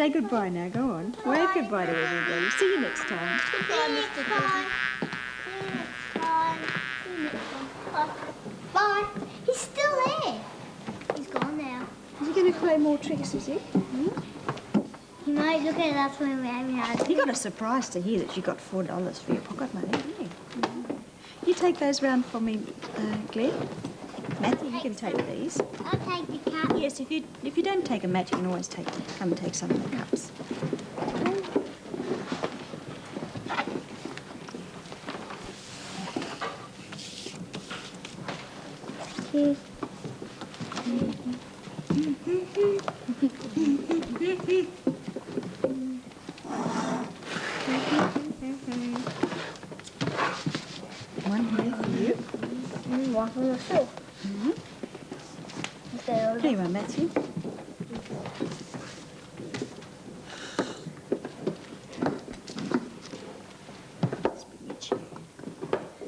Say goodbye now, go on. Bye. Wave goodbye to everybody. See you next time. Goodbye, Mr. Bye. See you next time. See you next time. Bye. Bye. He's still there. He's gone now. Is he going to play more tricks, is he? He might look at us when we're having our You got a surprise to hear that you got $4 for your pocket money, didn't you? You take those round for me, Glenn. Matthew, you can take these. I'll take the cup. Yes, if you don't take a mat, you can always come and take some of the cups. Cheers. One here for you. One for yourself. Here you are, Matthew.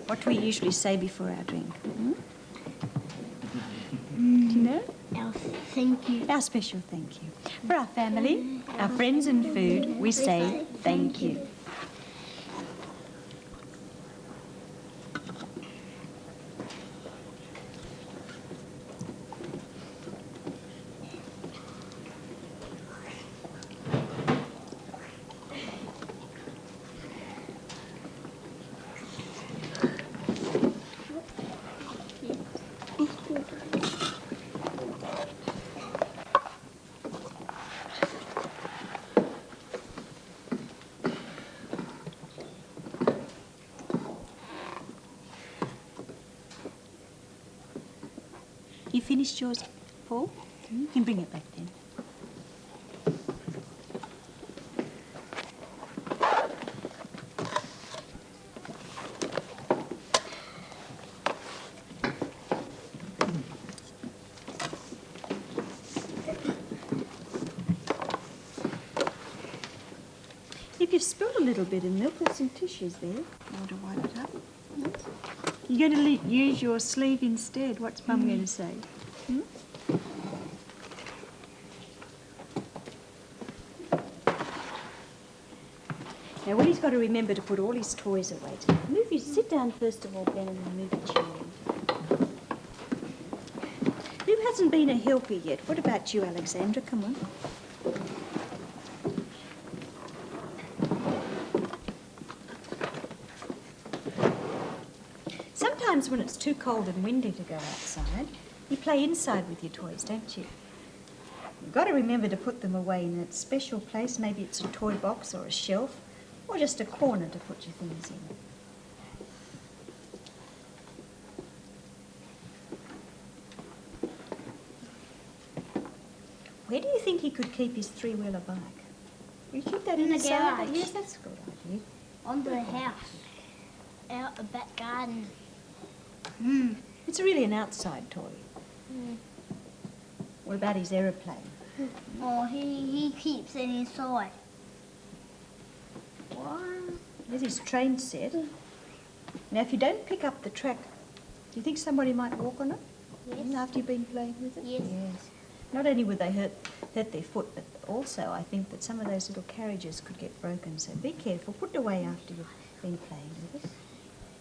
What do we usually say before our drink? Do you know? Our thank you. Our special thank you. For our family, our friends and food, we say thank you. You finished yours, Paul? You can bring it back then. If you've spilled a little bit in milk, there's some tissues there. I want to wipe it up. You're going to use your sleeve instead. What's Mum going to say? Now, Willie's got to remember to put all his toys away. Sit down first of all, Ben, and then move your chair in. Who hasn't been a helper yet? What about you, Alexandra? Come on. Sometimes when it's too cold and windy to go outside, you play inside with your toys, don't you? You've got to remember to put them away in a special place. Maybe it's a toy box or a shelf or just a corner to put your things in. Where do you think he could keep his three-wheeler bike? Will you keep that In the inside? garage. Yes, that's a good idea. Under the house. Out the back garden. It's really an outside toy. What about his aeroplane? Oh, he keeps it inside. What? There's his train set. Now, if you don't pick up the track, do you think somebody might walk on it? Yes. After you've been playing with it? Yes. Not only would they hurt their foot, but also I think that some of those little carriages could get broken. So be careful. Put it away after you've been playing with it.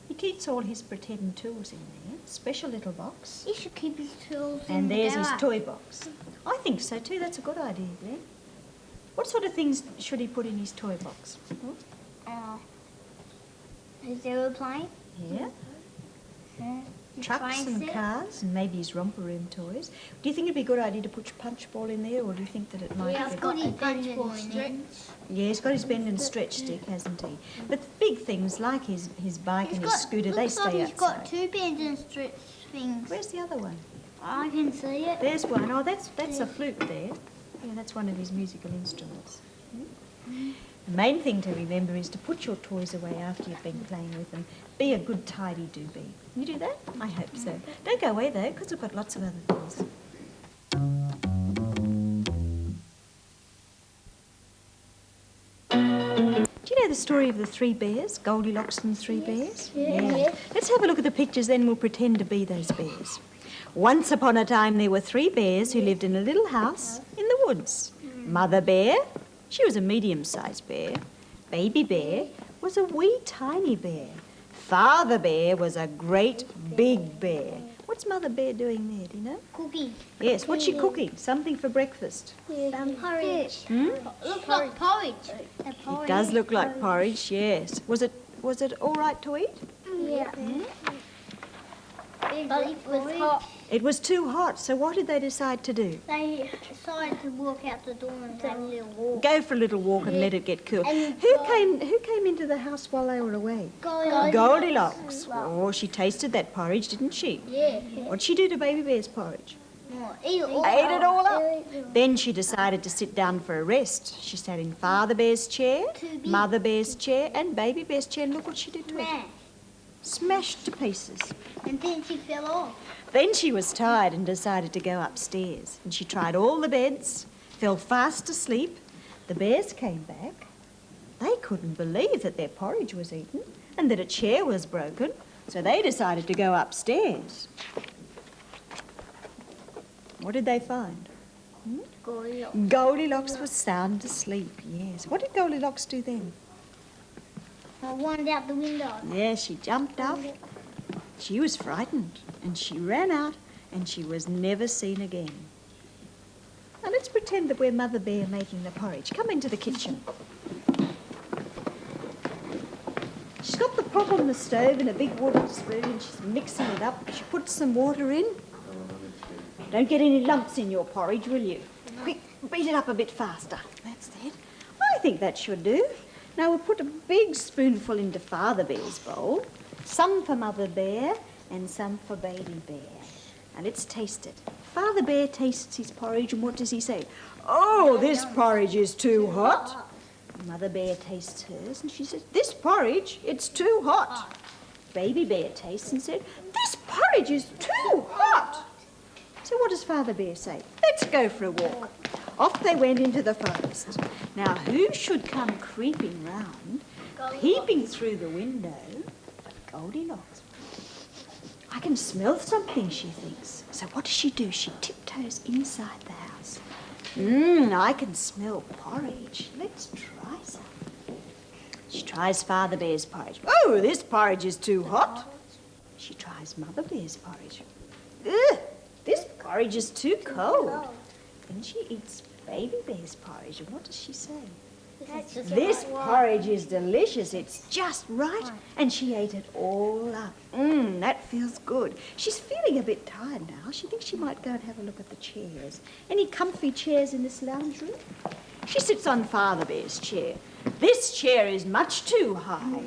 He keeps all his pretend tools in there. Special little box. He should keep his tools in And the there's his garage. toy box. I think so too. That's a good idea, Glenn. What sort of things should he put in his toy box? His aeroplane. Yeah. His Trucks train and set. cars and maybe his romper room toys. Do you think it'd be a good idea to put your punch ball in there, or do you think that it might Yeah, be... I've got his punch ball in there. Yeah, he's got his bend and stretch stick, hasn't he? But big things like his bike and his scooter, they looks like stay he's got outside. two bend and stretch things. Where's the other one? I can see it. There's one. Oh, that's a flute there. Yeah, that's one of his musical instruments. The main thing to remember is to put your toys away after you've been playing with them. Be a good tidy doobie. You do that? I hope so. Don't go away though, because we've got lots of other things. Do you know the story of the three bears, Goldilocks and the three bears? Yes. Let's have a look at the pictures, then we'll pretend to be those bears. Once upon a time, there were three bears who lived in a little house in the woods. Mother Bear, She was a medium-sized bear. Baby bear was a wee tiny bear. Father bear was a great big bear. What's Mother Bear doing there, do you know? Cooking. Yes, what's she cooking? Something for breakfast. Porridge. Hmm? Looks like porridge. It does look like porridge, yes. Was it all right to eat? Yeah. But it was hot. It was too hot, so what did they decide to do? They decided to walk out the door and have a little walk. Go for a little walk and let it get cool. And Who came into the house while they were away? Goldilocks. Oh, she tasted that porridge, didn't she? Yeah. What'd she do to Baby Bear's porridge? Eat it all Ate it all up. Then she decided to sit down for a rest. She sat in Father Bear's chair, Mother Bear's chair, and Baby Bear's chair, and look what she did to it. Smashed to pieces. And then she fell off. Then she was tired and decided to go upstairs. And she tried all the beds, fell fast asleep. The bears came back. They couldn't believe that their porridge was eaten and that a chair was broken, so they decided to go upstairs. What did they find? Goldilocks. Goldilocks was sound asleep, yes. What did Goldilocks do then? I wandered out the window. Yeah, she jumped up. She was frightened and she ran out and she was never seen again. Now let's pretend that we're Mother Bear making the porridge. Come into the kitchen. She's got the pot on the stove and a big wooden spoon and she's mixing it up. She puts some water in. Don't get any lumps in your porridge, will you? Quick, beat it up a bit faster. That's it. I think that should do. Now we'll put a big spoonful into Father Bear's bowl, some for Mother Bear and some for Baby Bear. Now let's taste it. Father Bear tastes his porridge and what does he say? Oh, this porridge is too hot. Mother Bear tastes hers and she says, this porridge, it's too hot. Baby Bear tastes and said, this porridge is too hot. So what does Father Bear say? Let's go for a walk. Off they went into the forest. Now who should come creeping round, peeping through the window, but Goldilocks? I can smell something, she thinks. So what does she do? She tiptoes inside the house. I can smell porridge. Let's try some. She tries Father Bear's porridge. Oh, this porridge is too hot. She tries Mother Bear's porridge. Ugh, this porridge is too cold. Then she eats Baby Bear's porridge, and what does she say? This porridge is delicious, it's just right. And she ate it all up. That feels good. She's feeling a bit tired now. She thinks she might go and have a look at the chairs. Any comfy chairs in this lounge room? She sits on Father Bear's chair. This chair is much too high.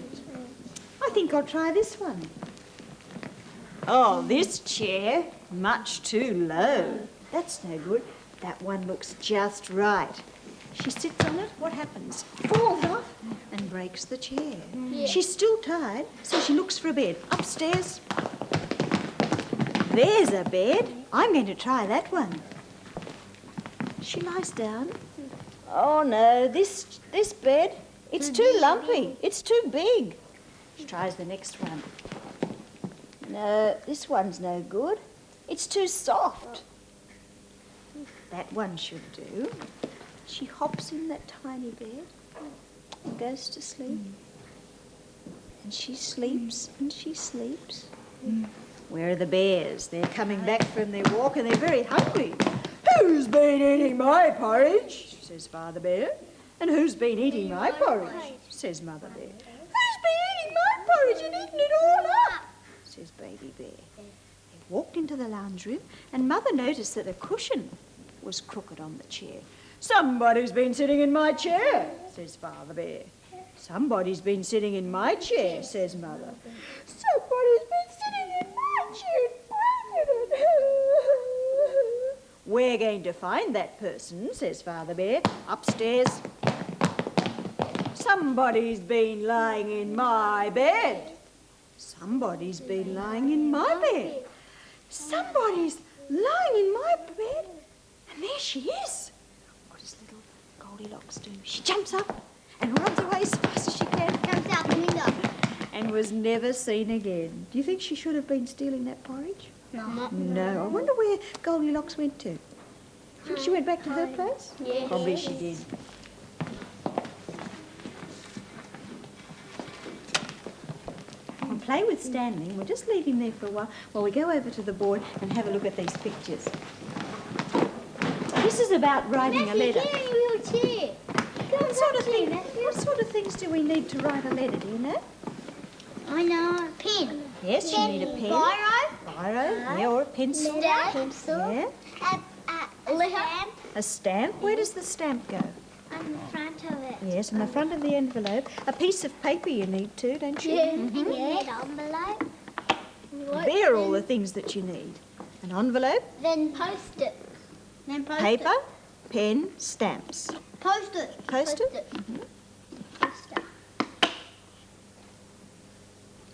I think I'll try this one. Oh, this chair, much too low. That's no good. That one looks just right. She sits on it, what happens? Falls off and breaks the chair. She's still tired, so she looks for a bed. Upstairs. There's a bed. I'm going to try that one. She lies down. Oh no, this bed, it's too lumpy. It's too big. She tries the next one. No, this one's no good. It's too soft. That one should do. She hops in that tiny bed and goes to sleep. And she sleeps and she sleeps. Where are the bears? They're coming back from their walk and they're very hungry. Who's been eating my porridge? Says Father Bear. And who's been eating my porridge? Says Mother Bear. Who's been eating my porridge and eaten it all up? Says Baby Bear. They walked into the lounge room and Mother noticed that a cushion was crooked on the chair. Somebody's been sitting in my chair, says Father Bear. Somebody's been sitting in my chair, says Mother. Somebody's been sitting in my chair and broken it. We're going to find that person, says Father Bear, upstairs. Somebody's been lying in my bed. Somebody's been lying in my bed. Somebody's lying in my bed. And there she is. What does little Goldilocks do? She jumps up and runs away as fast as she can. Comes out the window. And was never seen again. Do you think she should have been stealing that porridge? No. No. I wonder where Goldilocks went to. Think she went back to her place? Yeah. Probably she did. play with Stanley. We'll just leave him there for a while we go over to the board and have a look at these pictures. This is about writing a letter. What sort of things do we need to write a letter, do you know? I know. Pen. Yes, you need a pen. Biro, yeah, or a pencil. Pencil. Yeah. A stamp. A stamp. Where does the stamp go? On the front of it. Yes, on the front of the envelope. A piece of paper you need too, don't you? Yeah. An envelope. There are all the things that you need. An envelope. Then post-it. Paper, pen, stamps. Post-it. Post-it? Post-it.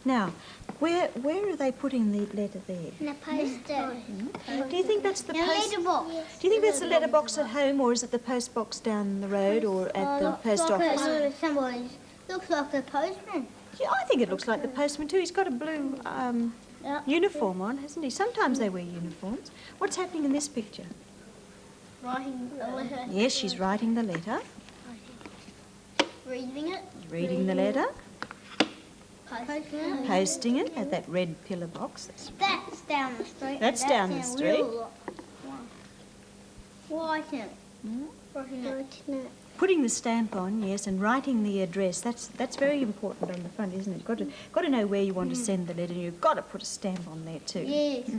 Now, where are they putting the letter there? And a post-it. Do you think that's the post? Letterbox. Do you think that's the letterbox at home, or is it the post box down the road, or at the post office? Somebody looks like a postman. Yeah, I think it looks like the postman too. He's got a blue uniform on, hasn't he? Sometimes they wear uniforms. What's happening in this picture? Writing a letter. Yes, she's writing the letter. Reading it. Reading the letter. Posting it. Posting it at that red pillar box. That's down the street. That's down the street. Writing it. Writing it. Putting the stamp on, yes, and writing the address. That's very important on the front, isn't it? Got to know where you want to send the letter, and you've got to put a stamp on there too. Yes.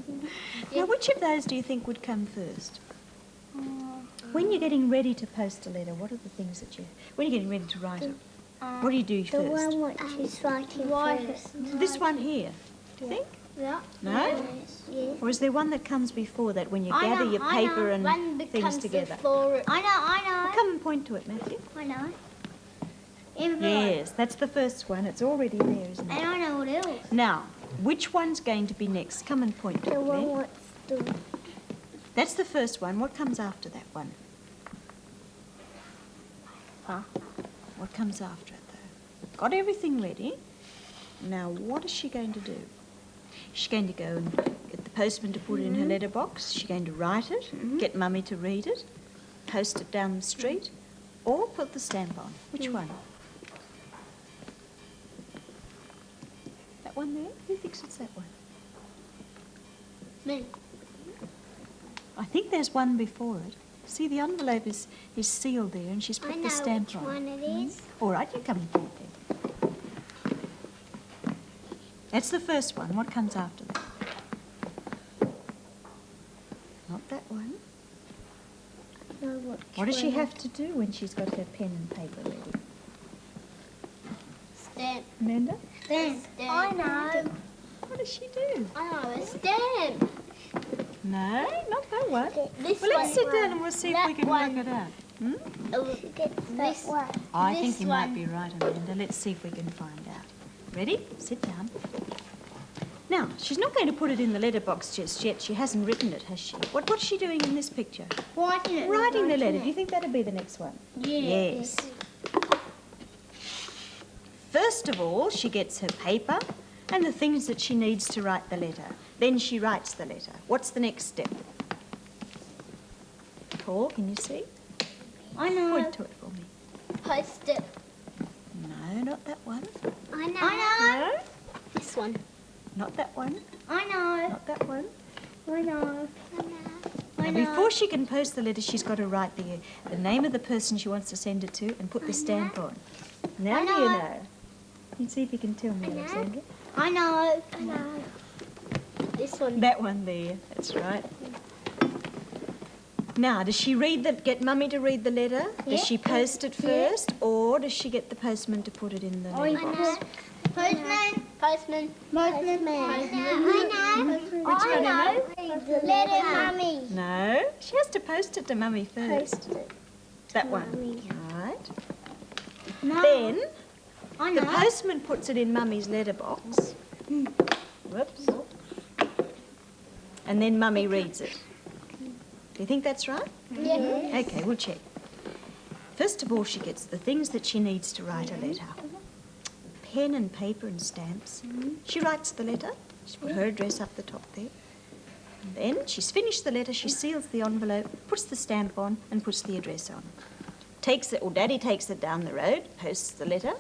Now, which of those do you think would come first? When you're getting ready to post a letter, what are the things that when you're getting ready to write it, what do you do first? The one which is writing first. This one here, do you think? Yeah. No? Yes. Or is there one that comes before that when you gather your paper and things together? I know. Come and point to it, Matthew. I know. Yes, that's the first one. It's already there, isn't it? And I know what else. Now, which one's going to be next? Come and point to it, Glenn. That's the first one. What comes after that one? Huh? What comes after it, though? Got everything ready. Now, what is she going to do? She's going to go and get the postman to put it in her letterbox. She's going to write it, get Mummy to read it, post it down the street, or put the stamp on. Which one? That one there? Who thinks it's that one? Me. I think there's one before it. See, the envelope is sealed there, and she's put the stamp on. I know which one it is. All right, you come and point there. That's the first one. What comes after that? Not that one. What does she have to do when she's got her pen and paper ready? Stamp. Amanda? Stamp. I know. What does she do? I know a stamp. No, not that one. This Well, let's one. sit down and we'll see if we can That work it out. Hmm? This one. I think This you might one. be right, Amanda. Let's see if we can find out. Ready? Sit down. Now, she's not going to put it in the letterbox just yet. She hasn't written it, has she? What's she doing in this picture? Writing it. Writing the letter. Do you think that'll be the next one? Yes. First of all, she gets her paper and the things that she needs to write the letter. Then she writes the letter. What's the next step? Paul, can you see? I know. Point to it for me. Post it. No, not that one. I know. No, This one. not that one. I know. Not that one. I know. Now, before she can post the letter, she's got to write the name of the person she wants to send it to and put the stamp on. Now I do you know. know? You see if you can tell me, Alexandra. I know. I know. This one. That one there. That's right. Now, does she get Mummy to read the letter? Yeah. Does she post it first, or does she get the postman to put it in the letterbox? Postman. Postman. Postman. I know. Which one, Emma? Letter, Mummy. No, she has to post it to Mummy first. Post it. That one. Mummy. Right. No. Then I the know. postman puts it in Mummy's letterbox. Whoops. And then Mummy reads it. Do you think that's right? Yes. Okay, we'll check. First of all, she gets the things that she needs to write a letter. Pen and paper and stamps. She writes the letter. She's put her address up the top there. And then she's finished the letter, she seals the envelope, puts the stamp on and puts the address on. Daddy takes it down the road, posts the letter.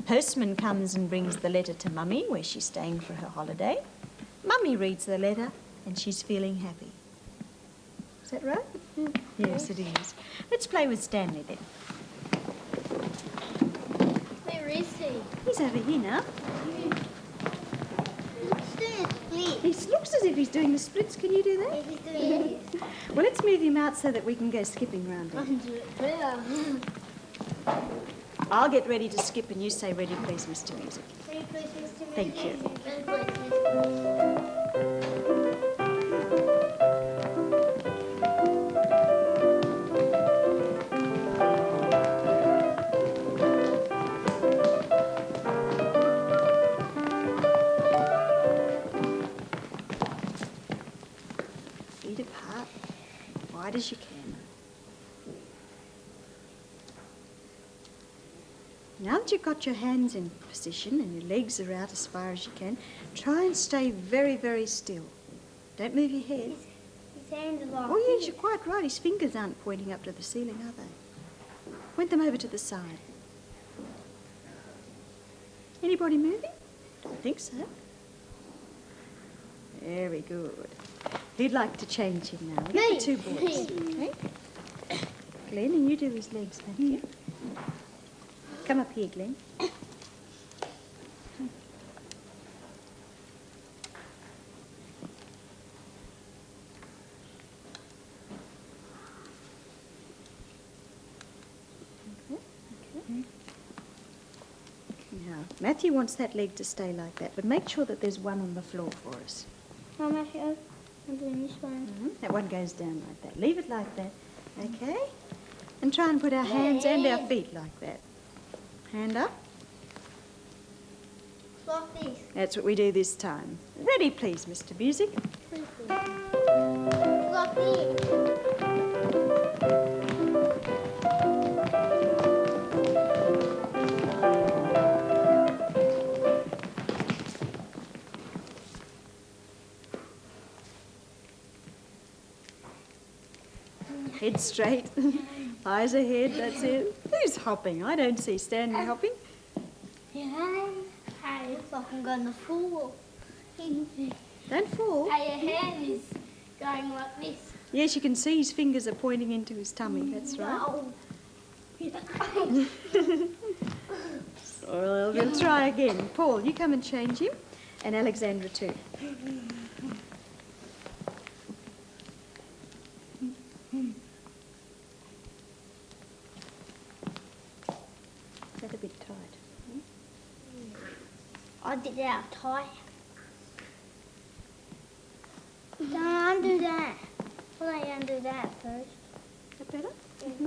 Postman comes and brings the letter to Mummy, where she's staying for her holiday. Mummy reads the letter and she's feeling happy. Is that right? Yes, it is. Let's play with Stanley then. Where is he? He's over here now. He's doing a split. He looks as if he's doing the splits. Can you do that? Yeah, he's doing this. Well, let's move him out so that we can go skipping round I him. can do it better. I'll get ready to skip and you say, ready, please, Mr. Music. Ready, please, Mr. Thank you. Ready, please, Mr. Feet apart, wide as you can. Now that you've got your hands in position and your legs are out as far as you can, try and stay very, very still. Don't move your head. His hands are like Oh, yes, you're quite right. His fingers aren't pointing up to the ceiling, are they? Point them over to the side. Anybody moving? Don't think so. Very good. Who'd like to change him now? Get the two boys. Okay? Glenn, and you do his legs, thank you. Come up here, Glenn. Now, Matthew wants that leg to stay like that, but make sure that there's one on the floor for us. How much I'm doing this one. That one goes down like that. Leave it like that, okay? And try and put our hands and our feet like that. Hand up. Like this. That's what we do this time. Ready, please, Mr. Music. Like this. Head straight. Eyes ahead, that's it. Who's hopping? I don't see Stanley hopping. Yeah. Hey, looks like I'm going to fall. Don't fall. Hey, your hand is going like this. Yes, you can see his fingers are pointing into his tummy, that's right. No. Well, we'll try again. Paul, you come and change him. And Alexandra too. Is that a bit tight? I did it out tight. Don't undo that. Well, I undo that first. Is that better? Mm-hmm.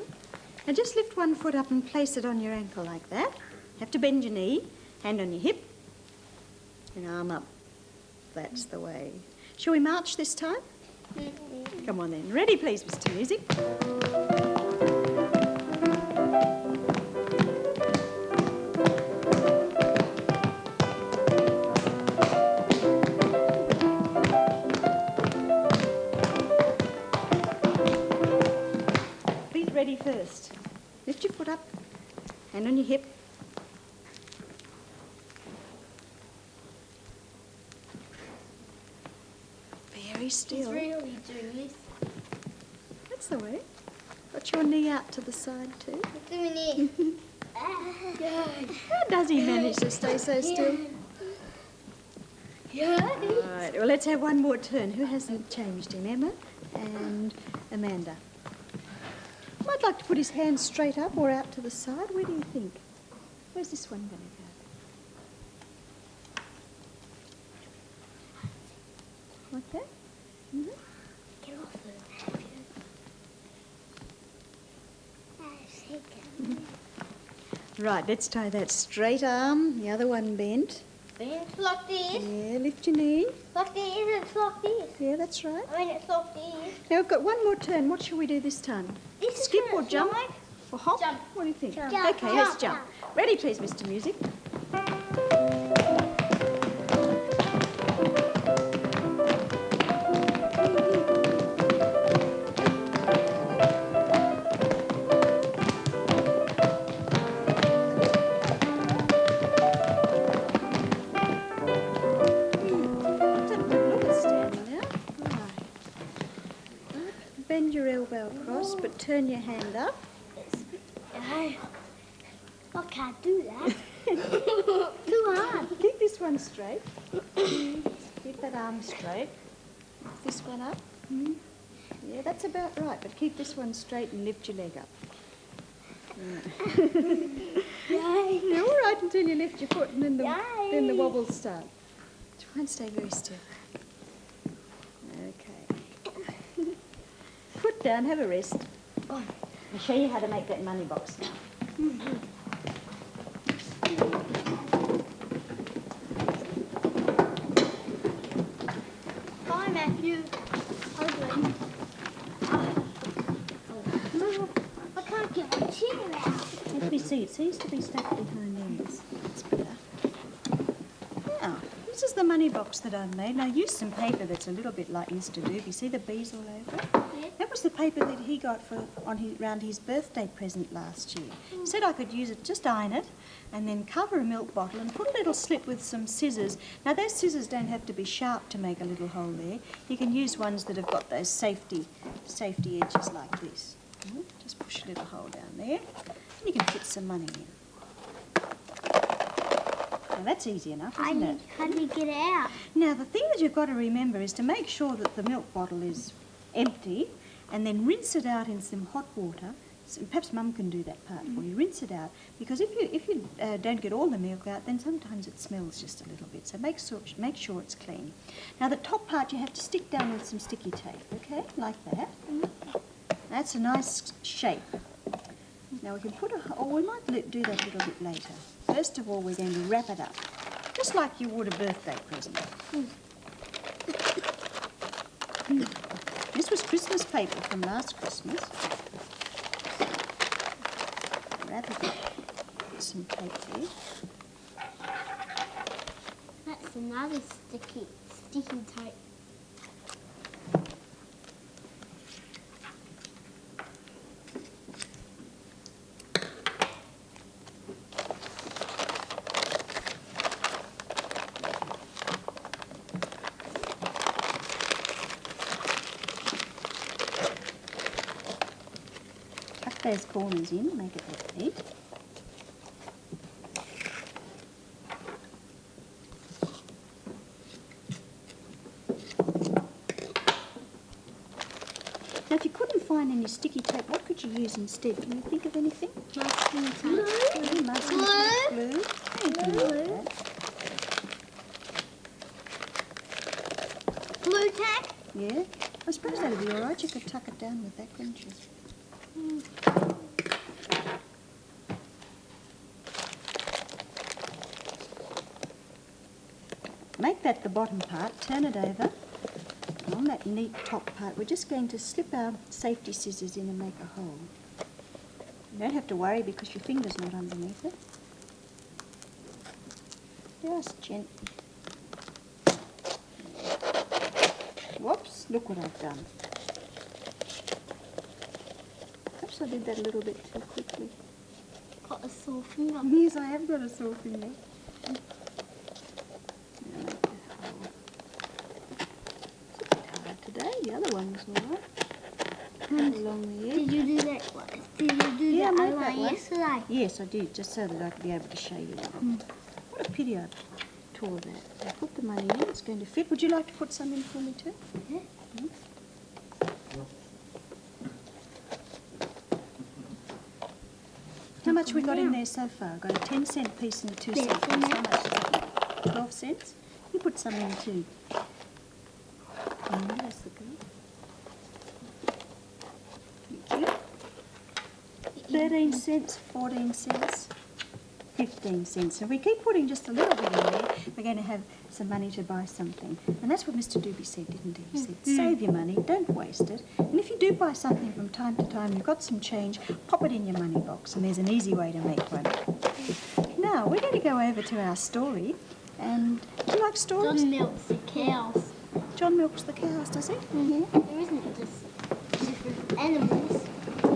Now just lift one foot up and place it on your ankle like that. Have to bend your knee, hand on your hip, and arm up. That's the way. Shall we march this time? Mm-hmm. Come on then. Ready, please, Mr. Music. Feet ready first. Lift your foot up, hand on your hip. Very still. He's really doing this. That's the way. Got your knee out to the side too. Look at me. How does he manage to stay so still? Yeah. All right, well, let's have one more turn. Who hasn't changed him? Emma and Amanda. I'd like to put his hands straight up or out to the side. Where do you think? Where's this one going to go? Like that? Mm-hmm. Get off of that. Right, let's try that straight arm, the other one bent. It's like this. Yeah, lift your knee. Like this. It's like this. Yeah, that's right. I mean, it's like this. Now we've got one more turn. What shall we do this time? This is Skip or kinda jump? like- Or hop? Jump. What do you think? Jump. Okay, Jump, let's jump. jump. Ready, please, Mr. Music. bend your elbow across, but turn your hand up. I can't do that. Too hard. Keep this one straight. Keep that arm straight. This one up. Yeah, that's about right, but keep this one straight and lift your leg up. Yay. You're all right until you lift your foot and then the Yay. wobbles start. Try and stay very still. Okay. Foot down, have a rest. I'll show you how to make that money box now. Bye, Matthew. Ugly. I can't get my chair out. Let me see, it seems to be stuck behind these. That's better. Now, this is the money box that I've made. Now, I used some paper that's a little bit like Mr. Doobie. See the bees all over it? Yeah. That was the paper that he got around his birthday present last year. He said I could use it, just iron it, and then cover a milk bottle and put a little slit with some scissors. Now, those scissors don't have to be sharp to make a little hole there. You can use ones that have got those safety edges like this. Just push a little hole down there, and you can fit some money in. Now, that's easy enough, isn't it? How do you get it out? Now, the thing that you've got to remember is to make sure that the milk bottle is empty, and then rinse it out in some hot water. So perhaps Mum can do that part for you. Rinse it out, because if you don't get all the milk out, then sometimes it smells just a little bit. So make sure it's clean. Now, the top part you have to stick down with some sticky tape, okay, like that. That's a nice shape. Now we can we might do that a little bit later. First of all, we're going to wrap it up, just like you would a birthday present. This was Christmas paper from last Christmas. Wrap it up with some tape there. That's another sticky tape. Those corners in, make it look neat. Now, if you couldn't find any sticky tape, what could you use instead? Can you think of anything? Masking tape. Glue. Masking tape, glue. Glue. Glue tack? Yeah. I suppose that would be all right. You could tuck it down with that, couldn't you? Make that the bottom part, turn it over, and on that neat top part we're just going to slip our safety scissors in and make a hole. You don't have to worry because your finger's not underneath it. Just gently. Whoops, look what I've done. Perhaps I did that a little bit too quickly. Got a sore finger. Yes, I have got a sore finger. Today, the other one was all right. Comes along the edge. Did you do that one? Did you do Yeah, I that made other that one one. yesterday? Yes, I did, just so that I could be able to show you that. What a pity I tore that. I put the money in, it's going to fit. Would you like to put some in for me too? Yeah. How much we got in there so far? Got a 10-cent piece and a 2-cent piece. How much is that? 12 cents? You put some in too. There's the girl. Thank you. 13 cents, 14 cents, 15 cents. And we keep putting just a little bit in there, we're going to have some money to buy something. And that's what Mr. Doobie said, didn't he? He said, save your money, don't waste it. And if you do buy something from time to time, you've got some change, pop it in your money box, and there's an easy way to make one. Now, we're going to go over to our story. And do you like stories? John milks the cows. John milks the cows, does he? There isn't just different animals.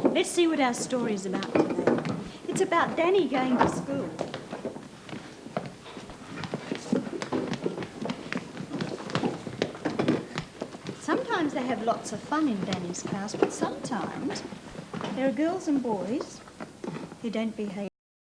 Let's see what our story is about today. It's about Danny going to school. Sometimes they have lots of fun in Danny's class, but sometimes there are girls and boys who don't behave